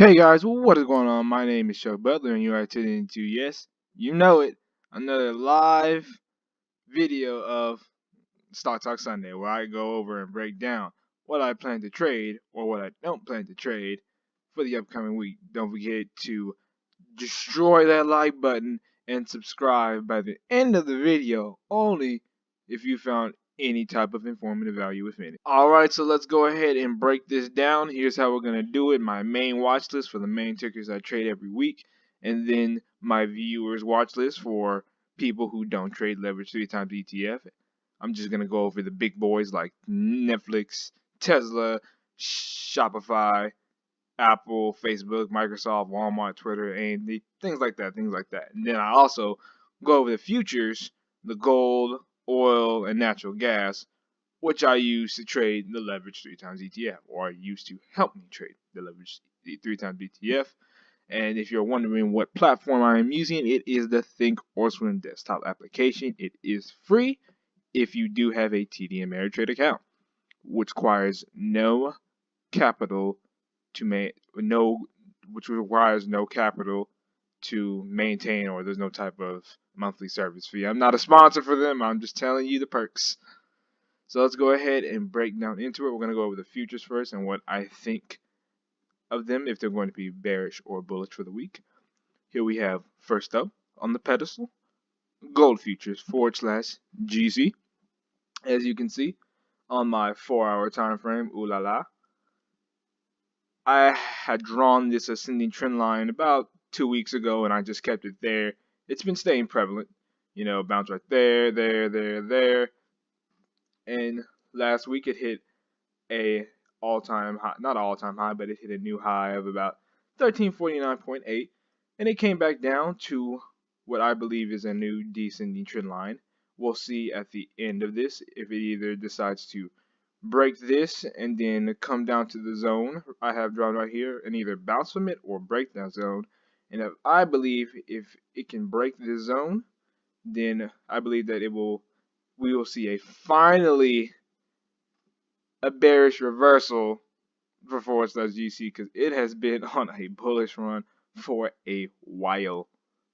Hey guys, what is going on? My name is Chuck Butler, and you are tuning into, yes, you know it, another live video of Stock Talk Sunday, where I go over and break down what I plan to trade or what I don't plan to trade for the upcoming week. Don't forget to destroy that like button and subscribe by the end of the video, only if you found any type of informative value within it. Alright, so let's go ahead and break this down. Here's how we're going to do it. My main watch list for the main tickers I trade every week, and then my viewers watch list for people who don't trade leverage 3x ETF. I'm just going to go over the big boys like Netflix, Tesla, Shopify, Apple, Facebook, Microsoft, Walmart, Twitter, AMD, things like that. And then I also go over the futures, the gold, oil, and natural gas, which I use to trade the leverage 3x ETF, or I use to help me trade the leverage 3x ETF. And if you're wondering what platform I am using, it is the Thinkorswim desktop application. It is free if you do have a TD Ameritrade account, which requires no capital which requires no capital to maintain, or there's no type of monthly service fee. I'm not a sponsor for them. I'm just telling you the perks. So let's go ahead and break down into it. We're going to go over the futures first and what I think of them, if they're going to be bearish or bullish for the week. Here we have, first up on the pedestal, gold futures / GC. As you can see on my 4-hour time frame, ooh la la, I had drawn this ascending trend line about 2 weeks ago, and I just kept it there. It's been staying prevalent, bounce right there, there, and last week it hit a all-time high, not all-time high, but it hit a new high of about 1349.8, and it came back down to what I believe is a new descending trend line. We'll see at the end of this if it either decides to break this and then come down to the zone I have drawn right here and either bounce from it or break that zone. And I believe if it can break this zone, then I believe that we will see finally a bearish reversal for / GC, because it has been on a bullish run for a while,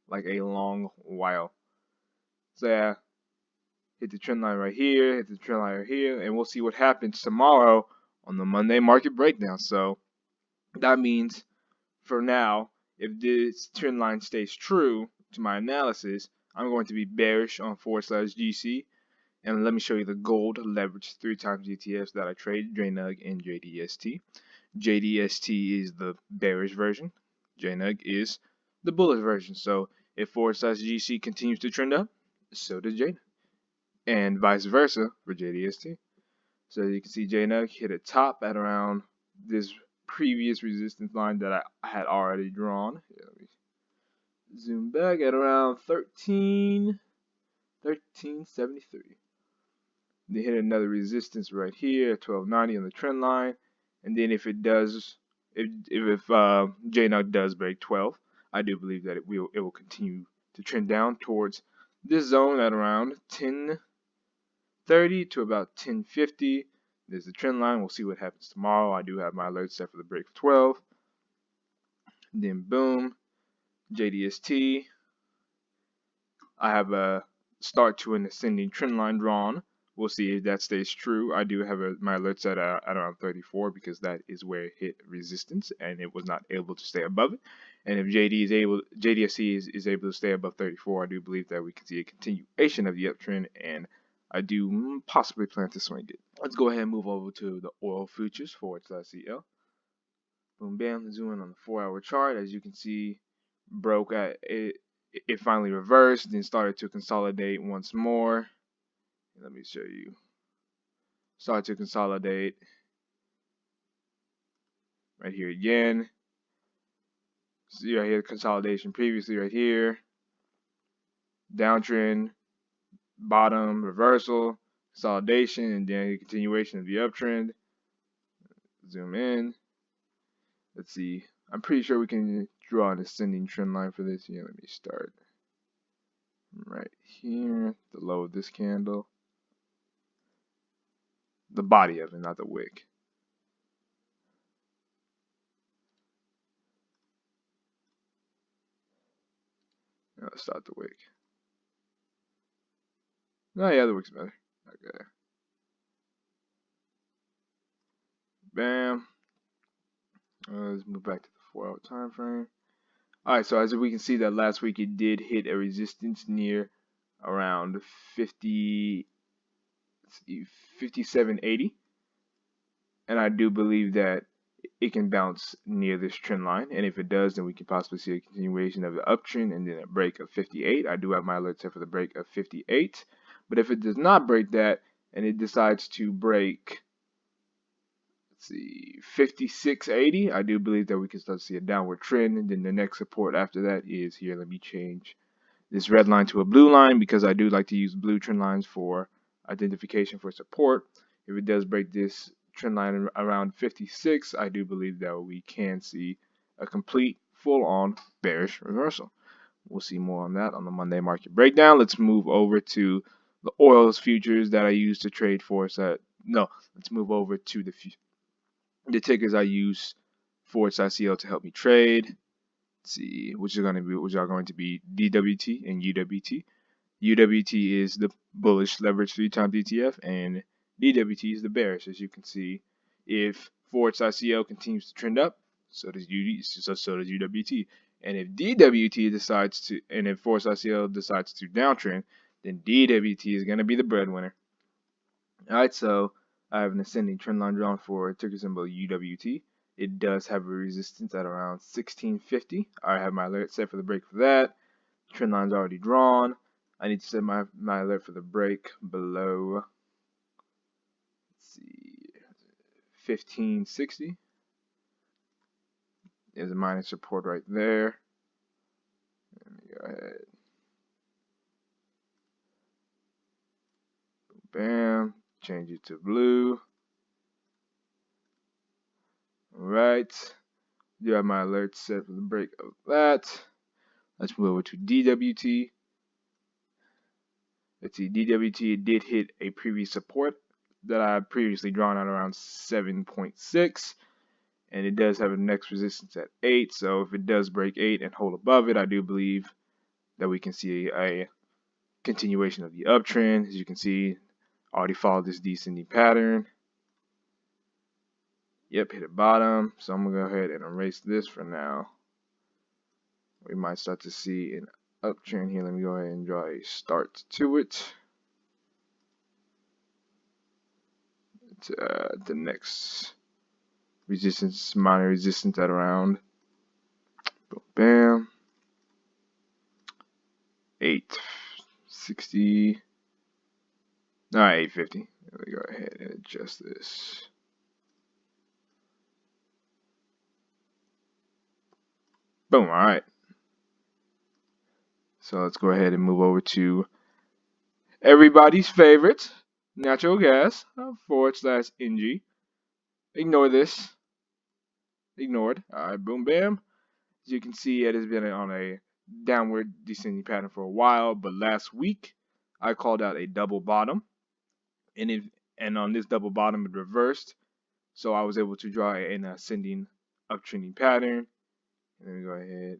like a long while. So yeah, hit the trend line right here, hit the trend line right here, and we'll see what happens tomorrow on the Monday market breakdown. So that means for now, if this trend line stays true to my analysis, I'm going to be bearish on / GC. And let me show you the gold leverage 3x ETFs that I trade, JNUG and JDST. JDST is the bearish version. JNUG is the bullish version. So if / GC continues to trend up, so does JNUG. And vice versa for JDST. So you can see JNUG hit a top at around this previous resistance line that I had already drawn. Here, let me zoom back at around 1373. They hit another resistance right here at 1290 on the trend line, and then if JNUG does break 12, I do believe that it will continue to trend down towards this zone at around 1030 to about 1050. There's the trend line. We'll see what happens tomorrow. I do have my alert set for the break of 12. Then boom, JDST. I have a start to an ascending trend line drawn. We'll see if that stays true. I do have my alert set at around 34, because that is where it hit resistance and it was not able to stay above it. And if JDST is able to stay above 34, I do believe that we can see a continuation of the uptrend, and I do possibly plan to swing it. Let's go ahead and move over to the oil futures / CL. Boom, bam, zoom in on the 4-hour chart. As you can see, broke at it. It finally reversed, then started to consolidate once more. Let me show you. Started to consolidate right here again. See right here, consolidation previously right here. Downtrend, bottom, reversal, consolidation, and then a continuation of the uptrend. Zoom in. Let's see. I'm pretty sure we can draw an ascending trend line for this. Here, let me start right here, the low of this candle. The body of it, not the wick. Let's start the wick. Oh yeah, the wick's better. Okay. Bam. Let's move back to the 4-hour time frame. Alright, so as we can see that last week it did hit a resistance near around 57.80, and I do believe that it can bounce near this trend line, and if it does, then we can possibly see a continuation of the uptrend and then a break of 58. I do have my alert set for the break of 58, but if it does not break that and it decides to break, let's see, 56.80, I do believe that we can start to see a downward trend, and then the next support after that is here. Let me change this red line to a blue line because I do like to use blue trend lines for identification for support. If it does break this trend line around 56, I do believe that we can see a complete full-on bearish reversal. We'll see more on that on the Monday market breakdown. Let's move over to the oils futures that I use to trade for. Let's move over to the tickers I use for SICO to help me trade. Let's see, which are going to be DWT and UWT. UWT is the bullish leverage 3x ETF, and DWT is the bearish. As you can see, if Forex ICO continues to trend up, so does UWT. And if DWT decides to, and if Forex ICO decides to downtrend, then DWT is going to be the breadwinner. All right, so I have an ascending trend line drawn for ticker symbol UWT. It does have a resistance at around 1650. I have my alert set for the break for that. Trend line's already drawn. I need to set my alert for the break below, let's see, 1560. There's a minor support right there. Let me go ahead. Bam. Change it to blue. Alright. Do have my alert set for the break of that. Let's move over to DWT. Let's see, DWT did hit a previous support that I had previously drawn at around 7.6, and it does have a next resistance at 8. So if it does break 8 and hold above it, I do believe that we can see a continuation of the uptrend. As you can see, already followed this descending pattern. Yep, hit a bottom. So I'm gonna go ahead and erase this for now. We might start to see an uptrend here. Let me go ahead and draw a start to it. The next resistance, minor resistance at around, bam, 860. All right, 850. Let me go ahead and adjust this. Boom. All right. So let's go ahead and move over to everybody's favorite, natural gas, /NG. Ignore this. Ignored. All right, boom, bam. As you can see, it has been on a downward descending pattern for a while, but last week I called out a double bottom, and on this double bottom it reversed, so I was able to draw an ascending uptrending pattern. Let me go ahead and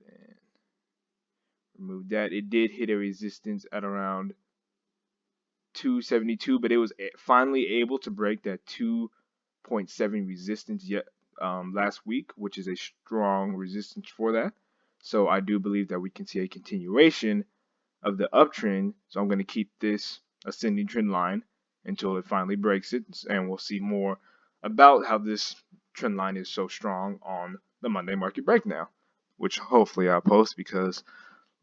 remove that. It did hit a resistance at around 272, but it was finally able to break that 2.7 resistance last week, which is a strong resistance for that. So I do believe that we can see a continuation of the uptrend. So I'm going to keep this ascending trend line until it finally breaks it, and we'll see more about how this trend line is so strong on the Monday market breakdown, which hopefully I'll post because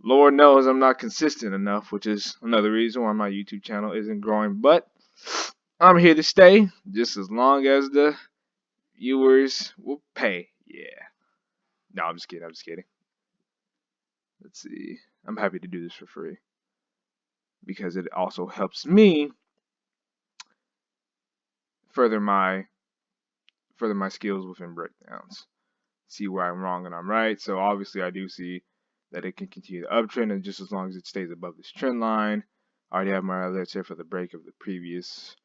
Lord knows I'm not consistent enough, which is another reason why my YouTube channel isn't growing. But I'm here to stay just as long as the viewers will pay. Yeah. No, I'm just kidding. I'm just kidding. Let's see. I'm happy to do this for free because it also helps me further my skills within breakdowns. See where I'm wrong and I'm right. So obviously I do see that it can continue the uptrend, and just as long as it stays above this trend line. I already have my alerts here for the break of the previous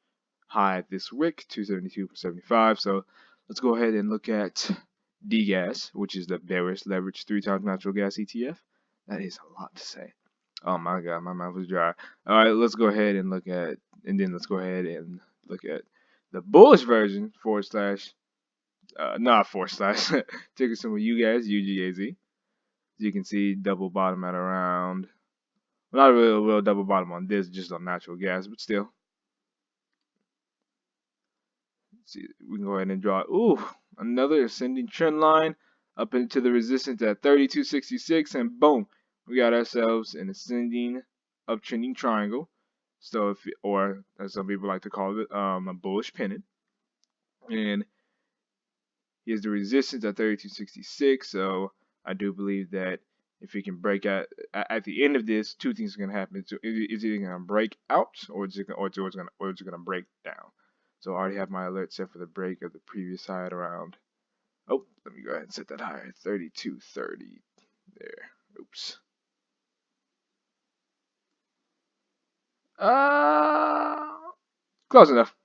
high at this wick, 272.75. So let's go ahead and look at DGAS, which is the bearish leverage 3x natural gas ETF. That is a lot to say. Oh my God, my mouth is dry. All right, let's go ahead and look at, and then let's go ahead and look at the bullish version forward slash, not forward slash, ticker symbol UGAZ. As you can see, double bottom at around, well, not really a real double bottom on this, just on natural gas, but still. Let's see, we can go ahead and draw, ooh, another ascending trend line up into the resistance at 32.66, and boom, we got ourselves an ascending uptrending triangle. So if, or as some people like to call it, a bullish pennant. And here's the resistance at 32.66. So I do believe that if it can break out at the end of this, two things are gonna happen. So it's either gonna break out or it's gonna break down. So I already have my alert set for the break of the previous high at around. Oh, let me go ahead and set that higher. 32.30 there. Oops. Close enough.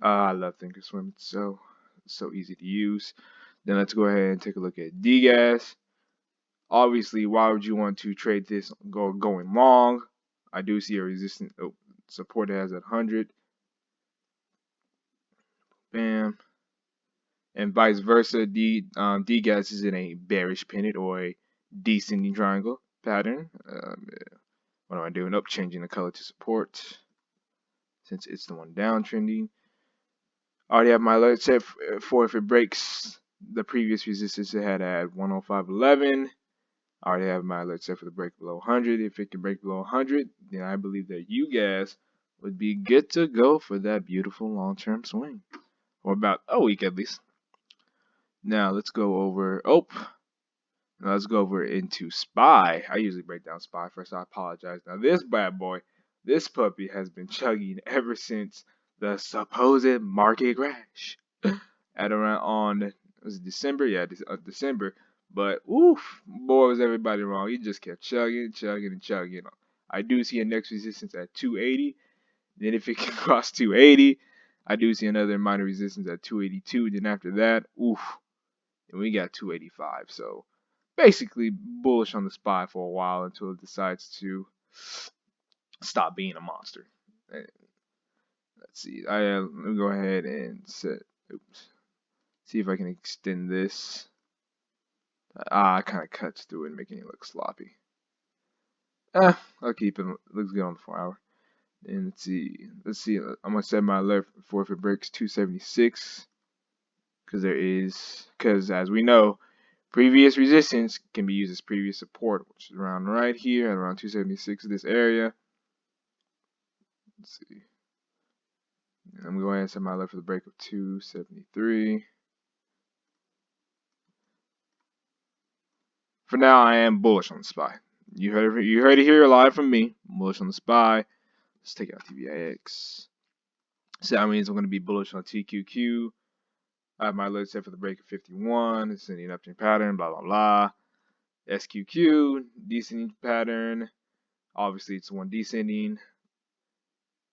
I love Thinkorswim. It's so easy to use. Then let's go ahead and take a look at DGAS. Obviously, why would you want to trade this going long? I do see a resistance support has at 100. Bam. And vice versa, DGAS is in a bearish pennant or a descending triangle pattern. What am I doing? Up, changing the color to support since it's the one downtrending. I already have my alert set for if it breaks the previous resistance it had at 105.11. I already have my alert set for the break below 100. If it can break below 100, then I believe that you guys would be good to go for that beautiful long-term swing, or about a week at least. Now let's go over. Now let's go over into SPY. I usually break down SPY first. I apologize. Now this bad boy, this puppy has been chugging ever since the supposed market crash at around on, was it December? Yeah, December. But oof, boy, was everybody wrong. He just kept chugging, chugging, and chugging. I do see a next resistance at 280. Then if it can cross 280, I do see another minor resistance at 282. Then after that, oof, and we got 285. So basically bullish on the SPY for a while until it decides to stop being a monster. And let's see. Let me go ahead and set. Oops. See if I can extend this. It kind of cuts through it, making it look sloppy. I'll keep it. Looks good on the 4 hour. And let's see. I'm gonna set my alert for if it breaks 276, because as we know, previous resistance can be used as previous support, which is around right here at around 276, this area. Let's see. And I'm going to go ahead and set my alert for the break of 273. For now, I am bullish on the SPY. You heard it here live from me. I'm bullish on the SPY. Let's take out TVIX. So that means I'm going to be bullish on TQQ. I have my alert set for the break of 51. It's in an uptrend pattern, blah, blah, blah. SQQ, descending pattern. Obviously, it's the one descending.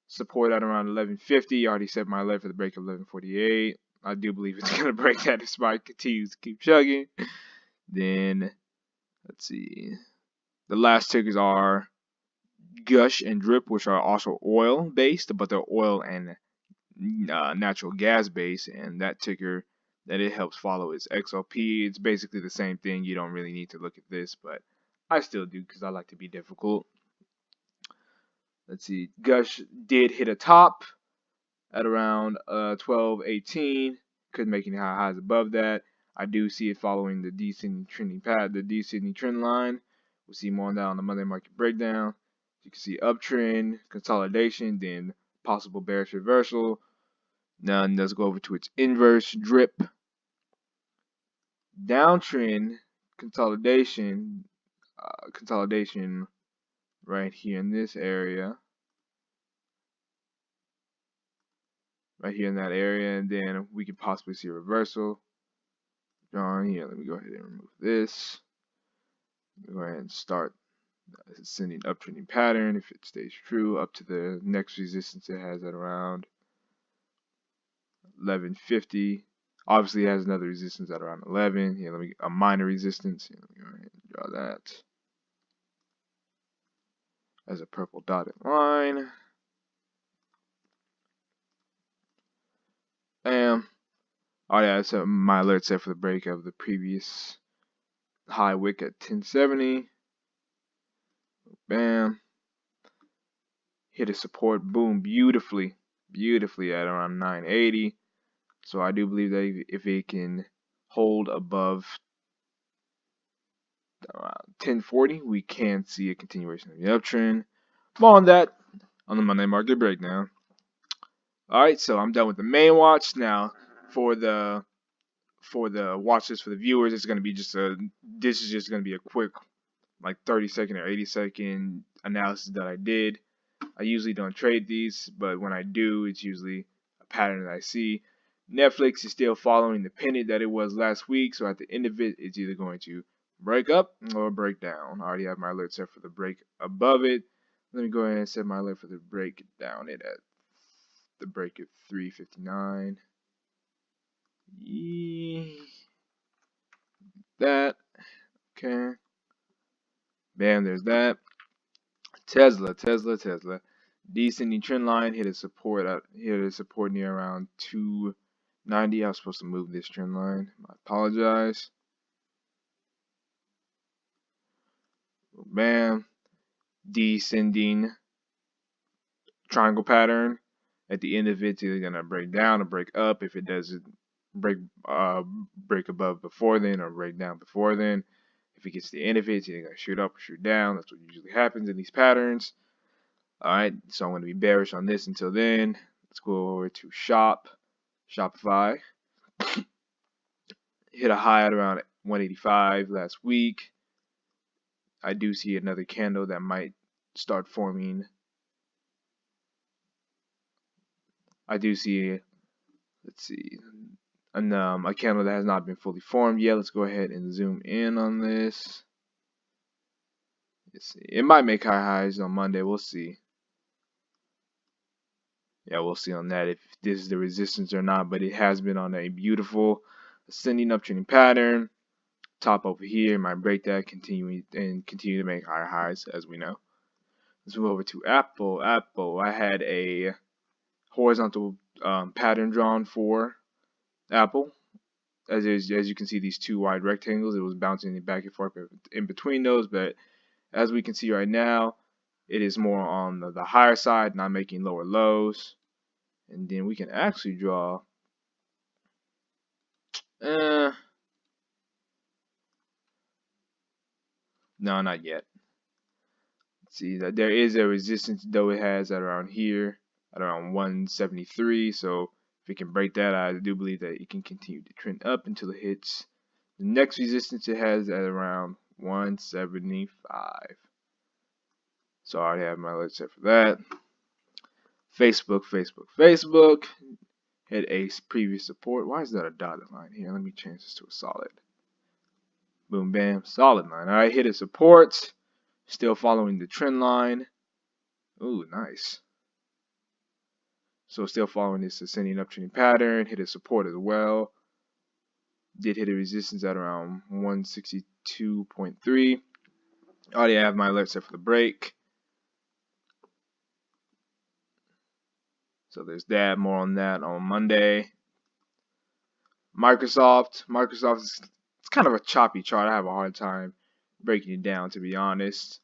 Support at around 1150. I already set my alert for the break of 1148. I do believe it's going to break that if SPY continues to keep chugging. Then, let's see. The last tickers are Gush and Drip, which are also oil based, but they're oil and natural gas based. And that ticker that it helps follow is XOP. It's basically the same thing. You don't really need to look at this, but I still do because I like to be difficult. Let's see. Gush did hit a top at around 12.18. Couldn't make any highs above that. I do see it following the descending trend line. We'll see more on that on the Monday market breakdown. You can see uptrend, consolidation, then possible bearish reversal. Now let's go over to its inverse, drip. Downtrend, consolidation right here in this area. Right here in that area, and then we could possibly see a reversal. John, here, let me go ahead and remove this. Go ahead and start ascending uptrending pattern if it stays true up to the next resistance it has at around 1150. Obviously it has another resistance at around 11. Here, let me a minor resistance. Here, let me go ahead and draw that. as a purple dotted line. Bam. Oh yeah, so my alert set for the break of the previous high wick at 1070. Bam. Hit a support, boom, beautifully at around 980. So I do believe that if it can hold above around 1040, we can see a continuation of the uptrend. More on that on the Monday market breakdown. Alright, so I'm done with the main watch. Now for the watch list for the viewers, it's gonna be this is just gonna be a quick like 30-second or 80-second analysis that I did. I usually don't trade these, but when I do, it's usually a pattern that I see. Netflix is still following the pennant that it was last week, so at the end of it, it's either going to break up or break down. I already have my alert set for the break above it. Let me go ahead and set my alert for the break down it at the break of 359. That. Okay. Bam, there's that. Tesla. Descending trend line hit a support near around 290. I was supposed to move this trend line. I apologize. Bam. Descending triangle pattern. At the end of it, it's either gonna break down or break up. If it doesn't break above before then or break down before then, if it gets to the end of it, it's either gonna shoot up or shoot down. That's what usually happens in these patterns. Alright, so I'm going to be bearish on this until then. Let's go over to Shopify. Hit a high at around 185 last week. I do see another candle that might start forming. I do see, let's see, a candle that has not been fully formed yet. Let's go ahead and zoom in on this. Let's see. It might make high highs on Monday. We'll see. Yeah, we'll see on that if this is the resistance or not, but it has been on a beautiful ascending uptrending pattern. Top over here might break that, continue to make higher highs, as we know. Let's move over to Apple. I had a horizontal pattern drawn for Apple. As you can see, these two wide rectangles, it was bouncing back and forth in between those, but as we can see right now, it is more on the higher side, not making lower lows. And then we can actually draw no, not yet. See that there is a resistance, though it has at around here at around 173. So if it can break that, I do believe that it can continue to trend up until it hits the next resistance it has at around 175. So I already have my alert set for that. Facebook hit a previous support. Why is that a dotted line here? Let me change this to a solid. Boom, bam, solid line. All right, hit a support. Still following the trend line. Ooh, nice. So still following this ascending uptrending pattern. Hit a support as well. Did hit a resistance at around 162.3. Already have my alert set for the break. So there's that. More on that on Monday. Microsoft is it's kind of a choppy chart. I have a hard time breaking it down, to be honest.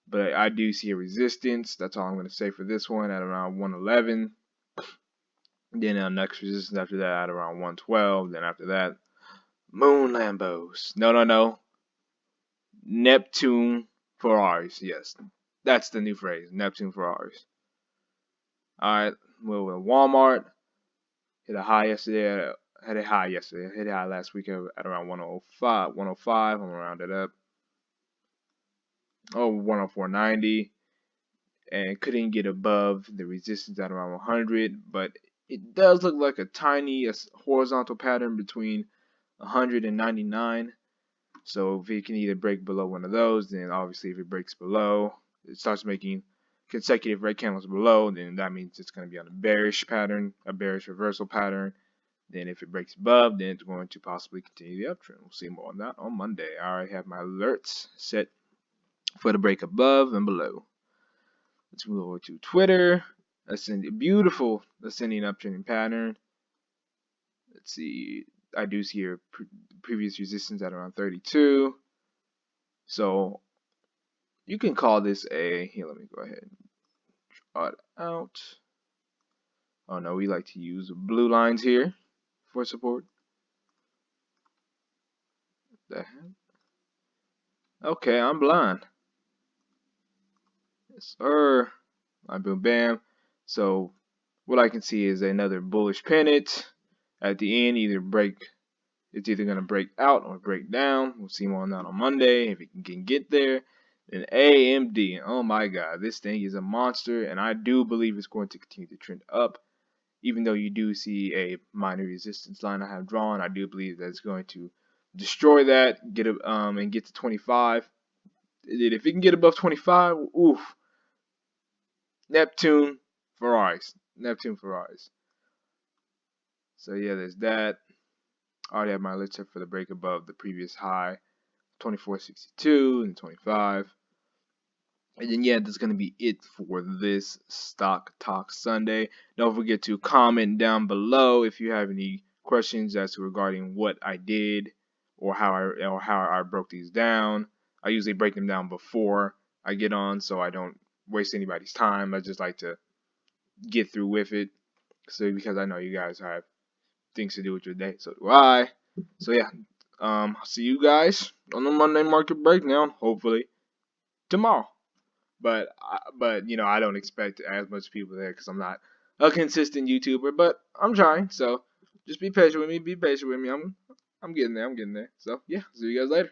But I do see a resistance. That's all I'm going to say for this one at around 111. Then next resistance after that at around 112. Then after that, Moon Lambos. No. Neptune Ferraris. Yes, that's the new phrase. Neptune Ferraris. Alright, well, Walmart hit a high yesterday. Hit a high last week at around 105. I'm gonna round it up. 104.90, and couldn't get above the resistance at around 100, but it does look like a tiny horizontal pattern between 100 and 99. So if it can either break below one of those, then obviously if it breaks below, it starts making consecutive red candles below, then that means it's going to be on a bearish pattern, a bearish reversal pattern. Then if it breaks above, then it's going to possibly continue the uptrend. We'll see more on that on Monday. I already have my alerts set for the break above and below. Let's move over to Twitter. Beautiful ascending uptrending pattern. Let's see. I do see here previous resistance at around 32. So you can call this a, here, let me go ahead and draw it out. Oh no, we like to use blue lines here for support. The heck? Okay, I'm blind. Yes, sir. Boom, bam. So what I can see is another bullish pennant at the end. It's either going to break out or break down. We'll see more on that on Monday if it can get there. Then AMD. Oh my God, this thing is a monster, and I do believe it's going to continue to trend up. Even though you do see a minor resistance line I have drawn, I do believe that it's going to destroy that, and get to 25. If it can get above 25, oof. Neptune Ferraris. So yeah, there's that. I already have my alert set for the break above the previous high, 24.62 and 25. And then yeah, that's gonna be it for this Stock Talk Sunday. Don't forget to comment down below if you have any questions as to regarding what I did or how I broke these down. I usually break them down before I get on, so I don't waste anybody's time. I just like to get through with it, so because I know you guys have things to do with your day, so do I. So yeah, see you guys on the Monday market breakdown, hopefully tomorrow. But you know, I don't expect as much people there because I'm not a consistent YouTuber, but I'm trying. So just be patient with me. I'm getting there. So yeah, see you guys later.